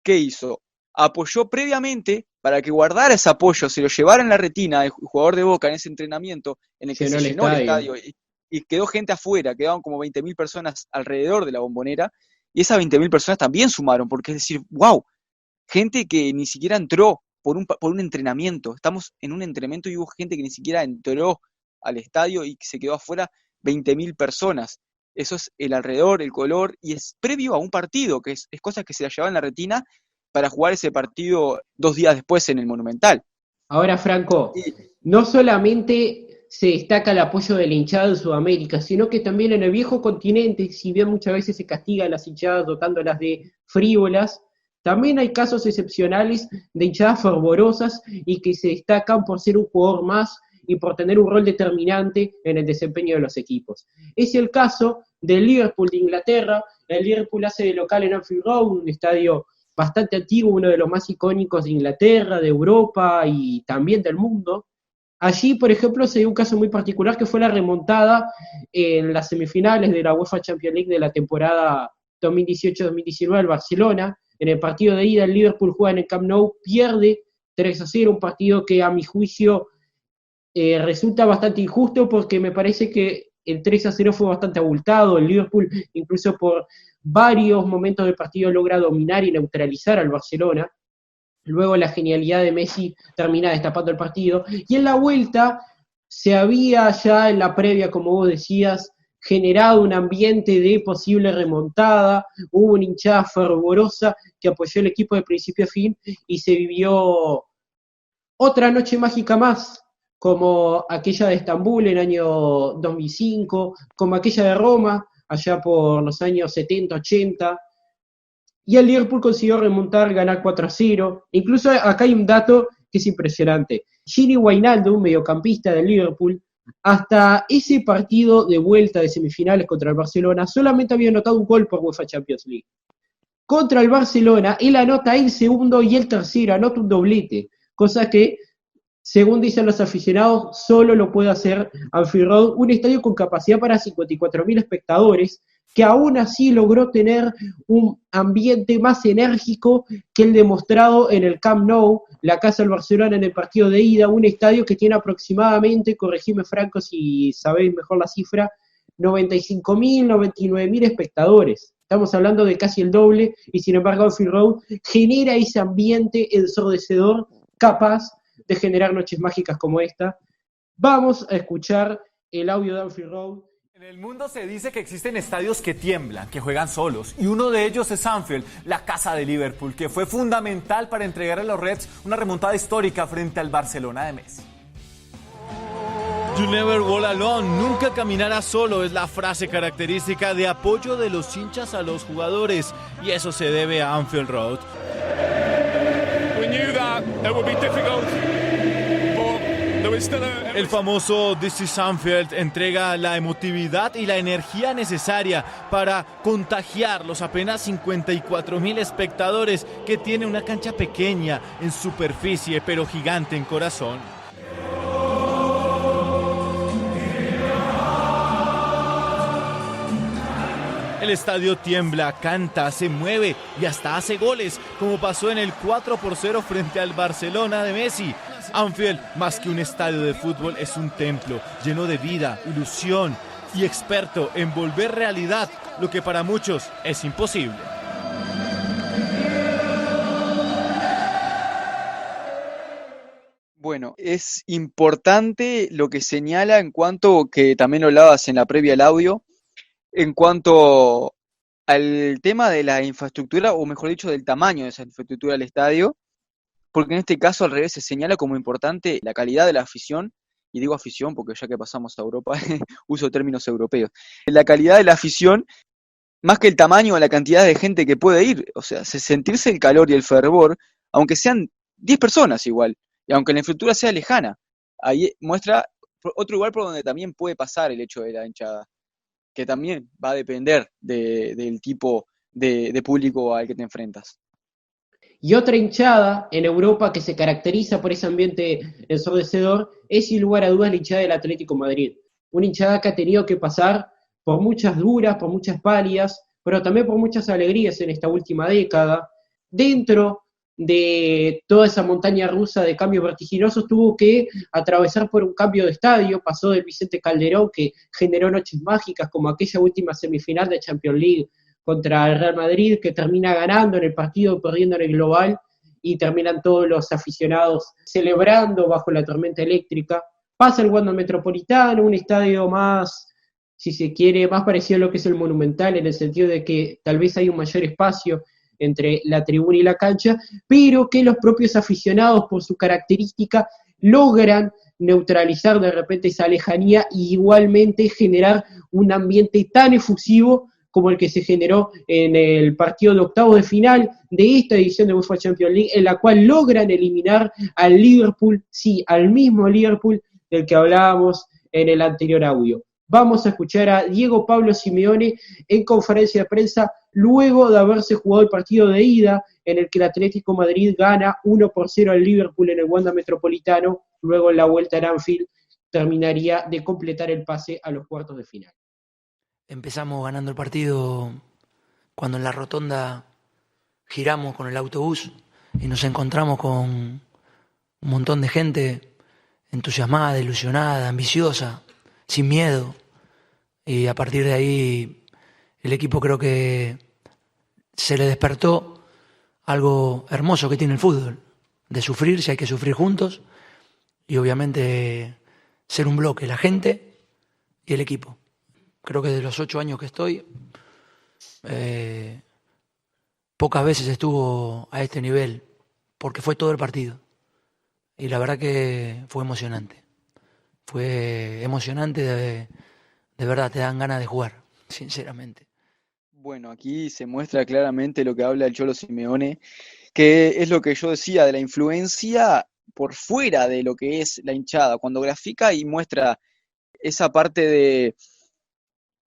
¿qué hizo? Apoyó previamente para que guardara ese apoyo, se lo llevara en la retina el jugador de Boca en ese entrenamiento en el que se llenó el estadio y quedó gente afuera, quedaban como 20.000 personas alrededor de la Bombonera, y esas 20.000 personas también sumaron, porque es decir, wow, gente que ni siquiera entró por un entrenamiento. Estamos en un entrenamiento y hubo gente que ni siquiera entró al estadio y se quedó afuera, 20.000 personas. eso es el alrededor, el color, y es previo a un partido, que es cosa que se la llevaba en la retina para jugar ese partido 2 días después en el Monumental. Ahora, Franco, no solamente se destaca el apoyo de la hinchada en Sudamérica, sino que también en el viejo continente, si bien muchas veces se castiga a las hinchadas dotándolas de frívolas, también hay casos excepcionales de hinchadas fervorosas y que se destacan por ser un jugador más y por tener un rol determinante en el desempeño de los equipos. Es el caso del Liverpool de Inglaterra. El Liverpool hace de local en Anfield Road, un estadio bastante antiguo, uno de los más icónicos de Inglaterra, de Europa y también del mundo. Allí, por ejemplo, se dio un caso muy particular que fue la remontada en las semifinales de la UEFA Champions League de la temporada 2018-2019 al Barcelona. En el partido de ida, el Liverpool juega en el Camp Nou, pierde 3-0, un partido que a mi juicio resulta bastante injusto porque me parece que el 3-0 fue bastante abultado. El Liverpool, incluso por varios momentos del partido, logra dominar y neutralizar al Barcelona. Luego la genialidad de Messi termina destapando el partido. Y en la vuelta se había ya en la previa, como vos decías, generado un ambiente de posible remontada. Hubo una hinchada fervorosa que apoyó el equipo de principio a fin y se vivió otra noche mágica más, como aquella de Estambul en el año 2005, como aquella de Roma, allá por los años 70, 80, y el Liverpool consiguió remontar, ganar 4-0. Incluso acá hay un dato que es impresionante. Gini Wijnaldum, mediocampista del Liverpool, hasta ese partido de vuelta de semifinales contra el Barcelona, solamente había anotado un gol por UEFA Champions League. Contra el Barcelona, él anota el segundo y el tercero, anota un doblete, cosa que, según dicen los aficionados, solo lo puede hacer Anfield Road, un estadio con capacidad para 54.000 espectadores, que aún así logró tener un ambiente más enérgico que el demostrado en el Camp Nou, la casa del Barcelona en el partido de ida, un estadio que tiene aproximadamente, corregime Franco si sabéis mejor la cifra, 95.000, 99.000 espectadores. Estamos hablando de casi el doble, y sin embargo Anfield Road genera ese ambiente ensordecedor capaz de generar noches mágicas como esta. Vamos a escuchar el audio de Anfield Road. En el mundo se dice que existen estadios que tiemblan, que juegan solos, y uno de ellos es Anfield, la casa de Liverpool, que fue fundamental para entregar a los Reds una remontada histórica frente al Barcelona de Messi. You never walk alone, nunca caminarás solo, es la frase característica de apoyo de los hinchas a los jugadores, y eso se debe a Anfield Road. We knew that it would be difficult. El famoso This is Anfield entrega la emotividad y la energía necesaria para contagiar los apenas 54.000 espectadores que tiene una cancha pequeña en superficie pero gigante en corazón. El estadio tiembla, canta, se mueve y hasta hace goles, como pasó en el 4-0 frente al Barcelona de Messi. Anfield, más que un estadio de fútbol, es un templo lleno de vida, ilusión y experto en volver realidad lo que para muchos es imposible. Bueno, es importante lo que señala en cuanto, que también lo hablabas en la previa al audio, en cuanto al tema de la infraestructura, o mejor dicho, del tamaño de esa infraestructura del estadio, porque en este caso al revés se señala como importante la calidad de la afición, y digo afición porque ya que pasamos a Europa, uso términos europeos, la calidad de la afición, más que el tamaño o la cantidad de gente que puede ir, o sea, sentirse el calor y el fervor, aunque sean 10 personas igual, y aunque la infraestructura sea lejana, ahí muestra otro lugar por donde también puede pasar el hecho de la hinchada, que también va a depender del tipo de público al que te enfrentas. Y otra hinchada en Europa que se caracteriza por ese ambiente ensordecedor es, sin lugar a dudas, la hinchada del Atlético de Madrid. Una hinchada que ha tenido que pasar por muchas duras, por muchas pálidas, pero también por muchas alegrías en esta última década. Dentro de toda esa montaña rusa de cambios vertiginosos, tuvo que atravesar por un cambio de estadio. Pasó del Vicente Calderón, que generó noches mágicas, como aquella última semifinal de Champions League contra el Real Madrid, que termina ganando en el partido, perdiendo en el global, y terminan todos los aficionados celebrando bajo la tormenta eléctrica. Pasa el Wanda Metropolitano, un estadio más si se quiere, más parecido a lo que es el Monumental, en el sentido de que tal vez hay un mayor espacio entre la tribuna y la cancha, pero que los propios aficionados, por su característica, logran neutralizar de repente esa lejanía y igualmente generar un ambiente tan efusivo como el que se generó en el partido de octavos de final de esta edición de UEFA Champions League, en la cual logran eliminar al Liverpool, sí, al mismo Liverpool del que hablábamos en el anterior audio. Vamos a escuchar a Diego Pablo Simeone en conferencia de prensa luego de haberse jugado el partido de ida en el que el Atlético Madrid gana 1-0 al Liverpool en el Wanda Metropolitano, luego en la vuelta en Anfield terminaría de completar el pase a los cuartos de final. Empezamos ganando el partido cuando en la rotonda giramos con el autobús y nos encontramos con un montón de gente entusiasmada, ilusionada, ambiciosa, sin miedo. Y a partir de ahí el equipo creo que se le despertó algo hermoso que tiene el fútbol, de sufrir, si hay que sufrir juntos, y obviamente ser un bloque, la gente y el equipo. Creo que de los 8 años que estoy, pocas veces estuvo a este nivel, porque fue todo el partido. Y la verdad que fue emocionante. Fue emocionante, de verdad, te dan ganas de jugar, sinceramente. Bueno, aquí se muestra claramente lo que habla el Cholo Simeone, que es lo que yo decía de la influencia por fuera de lo que es la hinchada, cuando grafica y muestra esa parte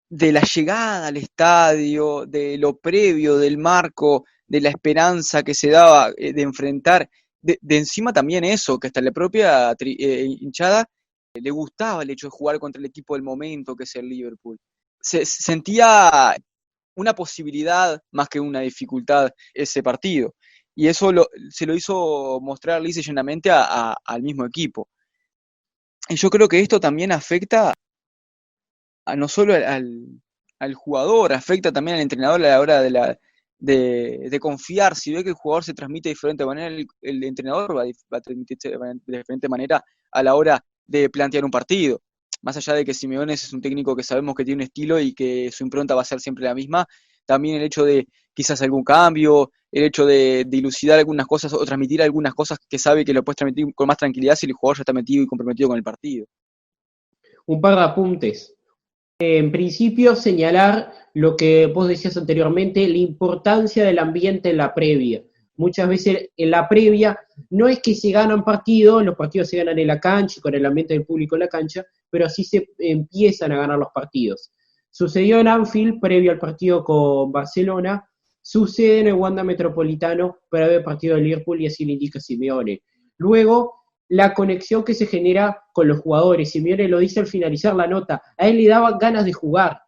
de la llegada al estadio, de lo previo, del marco, de la esperanza que se daba de enfrentar, de encima también eso, que hasta la propia hinchada le gustaba el hecho de jugar contra el equipo del momento, que es el Liverpool. Se sentía una posibilidad más que una dificultad ese partido. Y eso se lo hizo mostrar lisa y llanamente al mismo equipo. Y yo creo que esto también afecta no solo al jugador, afecta también al entrenador a la hora de confiar. Si ve que el jugador se transmite de diferente manera, el entrenador va a transmitirse de diferente manera a la hora de plantear un partido. Más allá de que Simeone es un técnico que sabemos que tiene un estilo y que su impronta va a ser siempre la misma, también el hecho de quizás algún cambio, el hecho de dilucidar algunas cosas o transmitir algunas cosas que sabe que lo puedes transmitir con más tranquilidad si el jugador ya está metido y comprometido con el partido. Un par de apuntes. En principio, señalar lo que vos decías anteriormente, la importancia del ambiente en la previa. Muchas veces en la previa no es que se ganan partidos, los partidos se ganan en la cancha y con el ambiente del público en la cancha, pero así se empiezan a ganar los partidos. Sucedió en Anfield, previo al partido con Barcelona, sucede en el Wanda Metropolitano, previo al partido de Liverpool, y así lo indica Simeone. Luego, la conexión que se genera con los jugadores. Simeone lo dice al finalizar la nota, a él le daban ganas de jugar.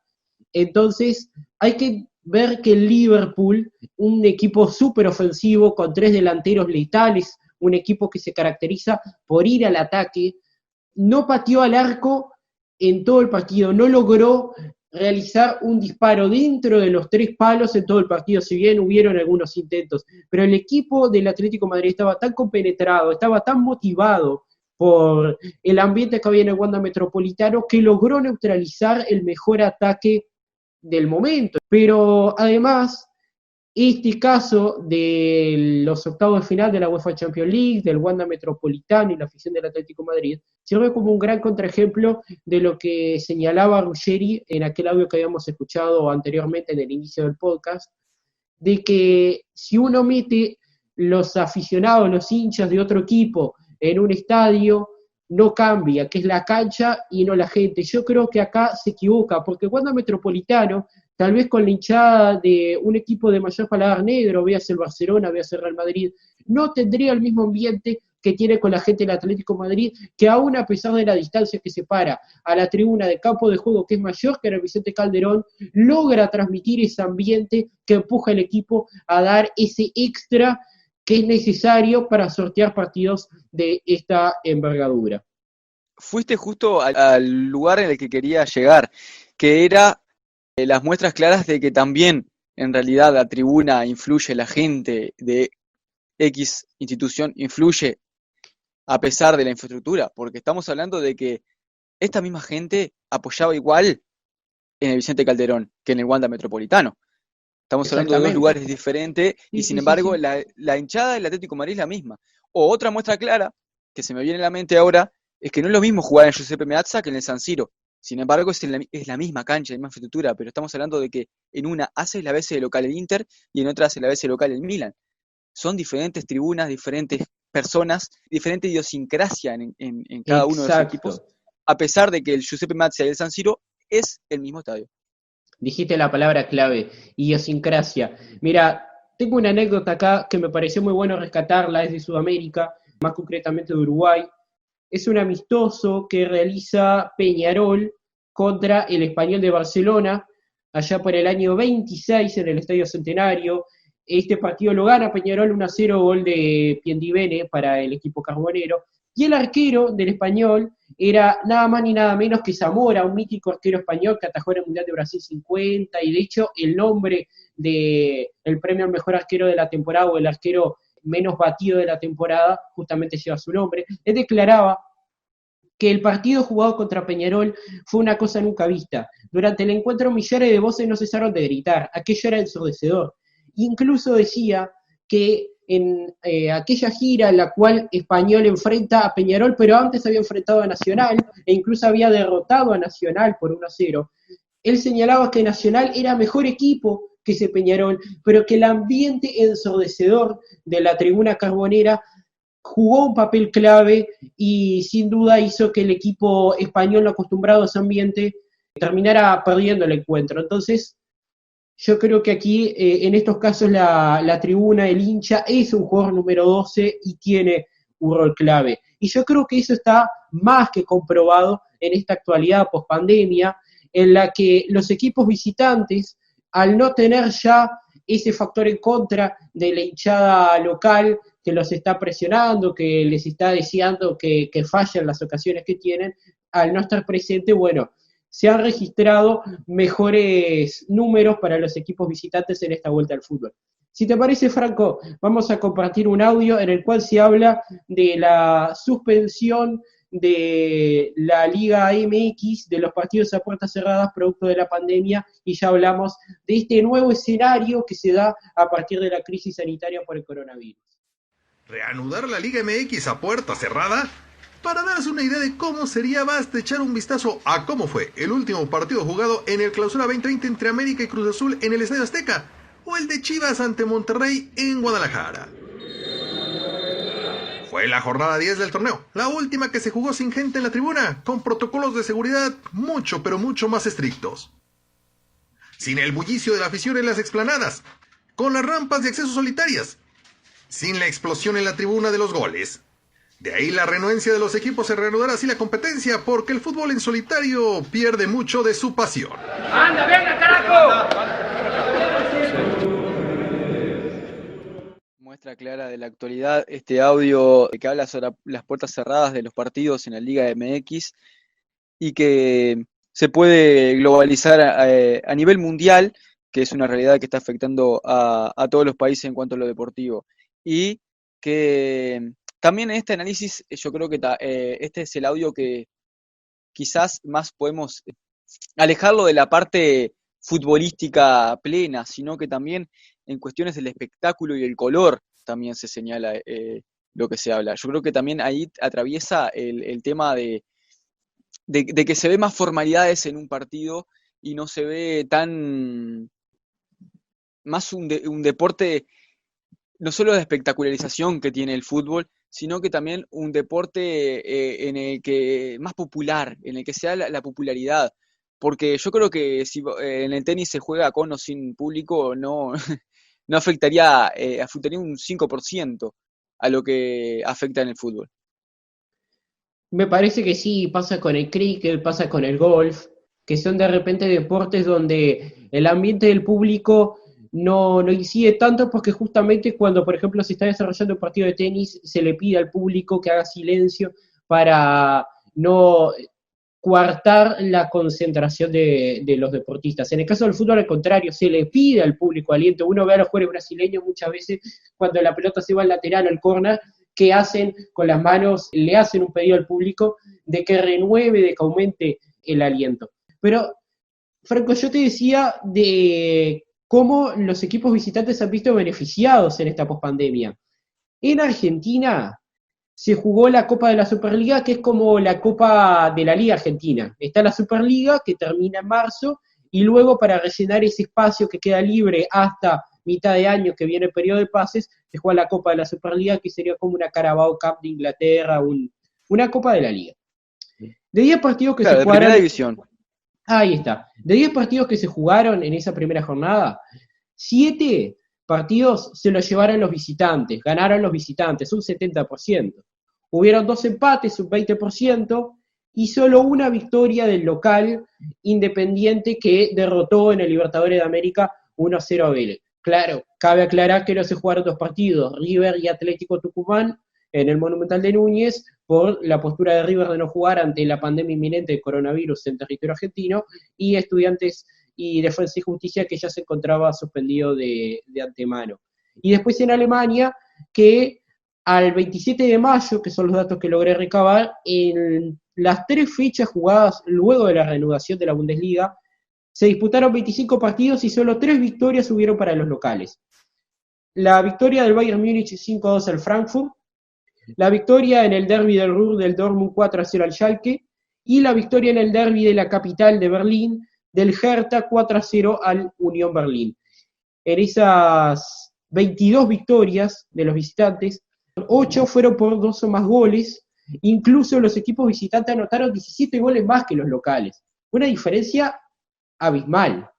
Entonces, hay que ver que el Liverpool, un equipo súper ofensivo, con 3 delanteros letales, un equipo que se caracteriza por ir al ataque, no pateó al arco en todo el partido, no logró realizar un disparo dentro de los 3 palos en todo el partido, si bien hubieron algunos intentos, pero el equipo del Atlético de Madrid estaba tan compenetrado, estaba tan motivado por el ambiente que había en el Wanda Metropolitano, que logró neutralizar el mejor ataque del momento. Pero además, este caso de los octavos de final de la UEFA Champions League, del Wanda Metropolitano y la afición del Atlético de Madrid, sirve como un gran contraejemplo de lo que señalaba Ruggeri en aquel audio que habíamos escuchado anteriormente en el inicio del podcast, de que si uno mete los aficionados, los hinchas de otro equipo en un estadio, no cambia, que es la cancha y no la gente. Yo creo que acá se equivoca, porque Wanda Metropolitano, tal vez con la hinchada de un equipo de mayor paladar negro, veas el Barcelona, veas el Real Madrid, no tendría el mismo ambiente que tiene con la gente del Atlético de Madrid, que aún a pesar de la distancia que separa a la tribuna de campo de juego, que es mayor que el Vicente Calderón, logra transmitir ese ambiente que empuja al equipo a dar ese extra que es necesario para sortear partidos de esta envergadura. Fuiste justo al lugar en el que quería llegar, que era las muestras claras de que también en realidad la tribuna influye, la gente de X institución influye a pesar de la infraestructura, porque estamos hablando de que esta misma gente apoyaba igual en el Vicente Calderón que en el Wanda Metropolitano. Estamos hablando de dos lugares diferentes y sin embargo la hinchada del Atlético de Madrid es la misma. O otra muestra clara, que se me viene a la mente ahora, es que no es lo mismo jugar en Giuseppe Meazza que en el San Siro. Sin embargo, es la misma cancha, la misma infraestructura, pero estamos hablando de que en una hace la veces de local el Inter y en otra hace la veces de local el Milan. Son diferentes tribunas, diferentes personas, diferente idiosincrasia en cada uno de los equipos, a pesar de que el Giuseppe Meazza y el San Siro es el mismo estadio. Dijiste la palabra clave, idiosincrasia. Mira, tengo una anécdota acá que me pareció muy bueno rescatarla, es de Sudamérica, más concretamente de Uruguay. Es un amistoso que realiza Peñarol contra el Español de Barcelona, allá por el año 26 en el Estadio Centenario. Este partido lo gana Peñarol 1-0, gol de Piendivene para el equipo carbonero. Y el arquero del Español era nada más ni nada menos que Zamora, un mítico arquero español que atajó en el Mundial de Brasil 50, y de hecho el nombre del premio al mejor arquero de la temporada, o el arquero menos batido de la temporada, justamente lleva su nombre. Él declaraba que el partido jugado contra Peñarol fue una cosa nunca vista. Durante el encuentro millares de voces no cesaron de gritar, aquello era ensordecedor. Incluso decía que en aquella gira en la cual Español enfrenta a Peñarol, pero antes había enfrentado a Nacional, e incluso había derrotado a Nacional por 1-0, él señalaba que Nacional era mejor equipo que ese Peñarol, pero que el ambiente ensordecedor de la tribuna carbonera jugó un papel clave y sin duda hizo que el equipo español, no acostumbrado a ese ambiente, terminara perdiendo el encuentro. Entonces, yo creo que aquí, en estos casos, la tribuna, el hincha, es un jugador número 12 y tiene un rol clave. Y yo creo que eso está más que comprobado en esta actualidad post-pandemia, en la que los equipos visitantes, al no tener ya ese factor en contra de la hinchada local que los está presionando, que les está deseando que fallen las ocasiones que tienen, al no estar presente, bueno, se han registrado mejores números para los equipos visitantes en esta vuelta al fútbol. Si te parece, Franco, vamos a compartir un audio en el cual se habla de la suspensión de la Liga MX, de los partidos a puertas cerradas producto de la pandemia, y ya hablamos de este nuevo escenario que se da a partir de la crisis sanitaria por el coronavirus. ¿Reanudar la Liga MX a puerta cerrada? Para darse una idea de cómo sería, basta echar un vistazo a cómo fue el último partido jugado en el Clausura 2020 entre América y Cruz Azul en el Estadio Azteca, o el de Chivas ante Monterrey en Guadalajara. Fue la jornada 10 del torneo, la última que se jugó sin gente en la tribuna, con protocolos de seguridad mucho pero mucho más estrictos. Sin el bullicio de la afición en las explanadas, con las rampas de acceso solitarias, sin la explosión en la tribuna de los goles. De ahí la renuencia de los equipos a reanudar así la competencia, porque el fútbol en solitario pierde mucho de su pasión. ¡Anda, venga, carajo! Muestra clara de la actualidad este audio que habla sobre las puertas cerradas de los partidos en la Liga MX y que se puede globalizar a nivel mundial, que es una realidad que está afectando a todos los países en cuanto a lo deportivo. Y que también en este análisis yo creo que este es el audio que quizás más podemos alejarlo de la parte futbolística plena, sino que también en cuestiones del espectáculo y el color también se señala lo que se habla. Yo creo que también ahí atraviesa el tema de que se ve más formalidades en un partido y no se ve tan más un deporte, no solo de espectacularización que tiene el fútbol, sino que también un deporte en el que más popular, en el que sea la popularidad. Porque yo creo que si en el tenis se juega con o sin público, no afectaría un 5% a lo que afecta en el fútbol. Me parece que sí, pasa con el cricket, pasa con el golf, que son de repente deportes donde el ambiente del público no incide tanto, porque justamente cuando, por ejemplo, se está desarrollando un partido de tenis, se le pide al público que haga silencio para no coartar la concentración de los deportistas. En el caso del fútbol, al contrario, se le pide al público aliento. Uno ve a los jugadores brasileños muchas veces cuando la pelota se va al lateral o al córner, que hacen con las manos, le hacen un pedido al público de que renueve, de que aumente el aliento. Pero Franco, yo te decía de cómo los equipos visitantes se han visto beneficiados en esta pospandemia. En Argentina se jugó la Copa de la Superliga, que es como la Copa de la Liga Argentina. Está la Superliga, que termina en marzo, y luego para rellenar ese espacio que queda libre hasta mitad de año, que viene el periodo de pases, se juega la Copa de la Superliga, que sería como una Carabao Cup de Inglaterra, una Copa de la Liga. De 10 partidos que se jugaron... Primera división. Ahí está. De 10 partidos que se jugaron en esa primera jornada, 7 partidos se los llevaron los visitantes, ganaron los visitantes, un 70%. Hubieron 2 empates, un 20%, y solo una victoria del local Independiente que derrotó en el Libertadores de América 1-0 a Vélez. Claro, cabe aclarar que no se jugaron 2 partidos, River y Atlético Tucumán, en el Monumental de Núñez, por la postura de River de no jugar ante la pandemia inminente del coronavirus en territorio argentino, y Estudiantes y Defensa y Justicia, que ya se encontraba suspendido de antemano. Y después en Alemania, que al 27 de mayo, que son los datos que logré recabar, en las 3 fechas jugadas luego de la reanudación de la Bundesliga, se disputaron 25 partidos y solo 3 victorias hubieron para los locales. La victoria del Bayern Múnich 5-2 al Frankfurt, la victoria en el derbi del Ruhr del Dortmund 4-0 al Schalke, y la victoria en el derbi de la capital de Berlín del Hertha 4-0 al Unión Berlín. En esas 22 victorias de los visitantes, 8 fueron por 2 o más goles, incluso los equipos visitantes anotaron 17 goles más que los locales. Una diferencia abismal.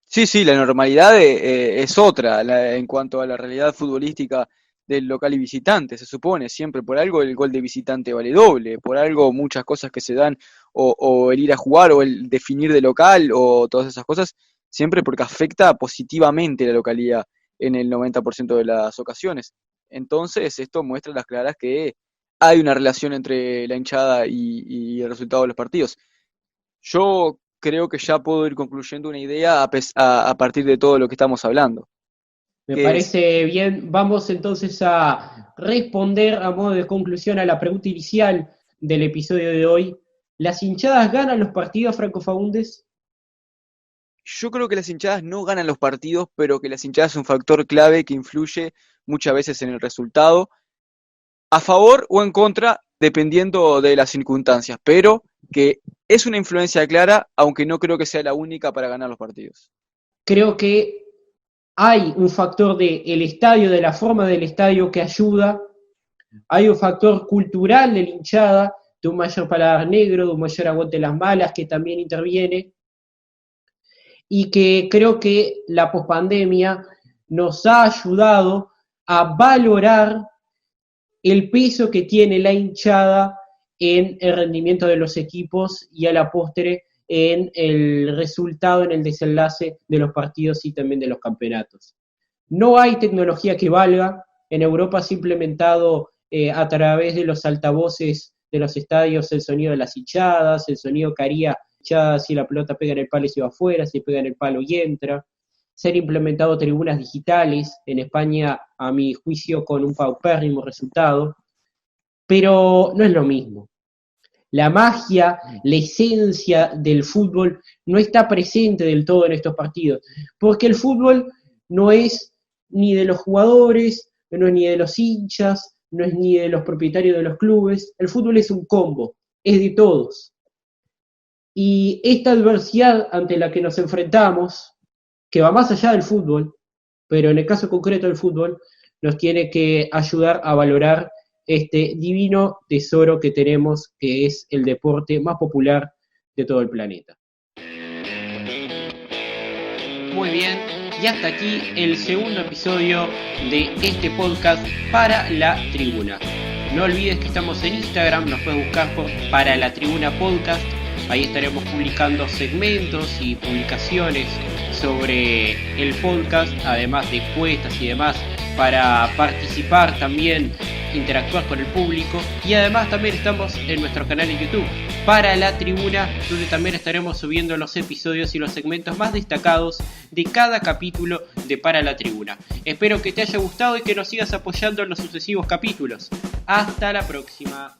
Sí, la normalidad es otra en cuanto a la realidad futbolística del local y visitante, se supone, siempre por algo el gol de visitante vale doble, por algo muchas cosas que se dan, o el ir a jugar, o el definir de local, o todas esas cosas, siempre porque afecta positivamente la localidad en el 90% de las ocasiones. Entonces, esto muestra a las claras que hay una relación entre la hinchada y el resultado de los partidos. Yo creo que ya puedo ir concluyendo una idea a partir de todo lo que estamos hablando. Me parece bien. Vamos entonces a responder a modo de conclusión a la pregunta inicial del episodio de hoy. ¿Las hinchadas ganan los partidos, Franco Faúndez? Yo creo que las hinchadas no ganan los partidos, pero que las hinchadas es un factor clave que influye muchas veces en el resultado, a favor o en contra, dependiendo de las circunstancias, pero que es una influencia clara, aunque no creo que sea la única para ganar los partidos. Creo que hay un factor del estadio, de la forma del estadio que ayuda, hay un factor cultural de la hinchada, de un mayor paladar negro, de un mayor aguante de las malas, que también interviene, y que creo que la pospandemia nos ha ayudado a valorar el peso que tiene la hinchada en el rendimiento de los equipos y a la postre en el resultado, en el desenlace de los partidos y también de los campeonatos. No hay tecnología que valga. En Europa se ha implementado a través de los altavoces de los estadios el sonido de las hinchadas, el sonido que haría hinchada si la pelota pega en el palo y se va afuera, si pega en el palo y entra. Se han implementado tribunas digitales en España, a mi juicio, con un paupérrimo resultado, pero no es lo mismo. La magia, la esencia del fútbol no está presente del todo en estos partidos, porque el fútbol no es ni de los jugadores, no es ni de los hinchas, no es ni de los propietarios de los clubes. El fútbol es un combo, es de todos. Y esta adversidad ante la que nos enfrentamos, que va más allá del fútbol, pero en el caso concreto del fútbol, nos tiene que ayudar a valorar este divino tesoro que tenemos, que es el deporte más popular de todo el planeta. Muy bien, y hasta aquí el segundo episodio de este podcast Para la Tribuna. No olvides que estamos en Instagram, nos puedes buscar por Para la Tribuna Podcast. Ahí estaremos publicando segmentos y publicaciones sobre el podcast, además de encuestas y demás, para participar también, interactuar con el público. Y además también estamos en nuestro canal de YouTube, Para la Tribuna, donde también estaremos subiendo los episodios y los segmentos más destacados de cada capítulo de Para la Tribuna. Espero que te haya gustado y que nos sigas apoyando en los sucesivos capítulos. Hasta la próxima.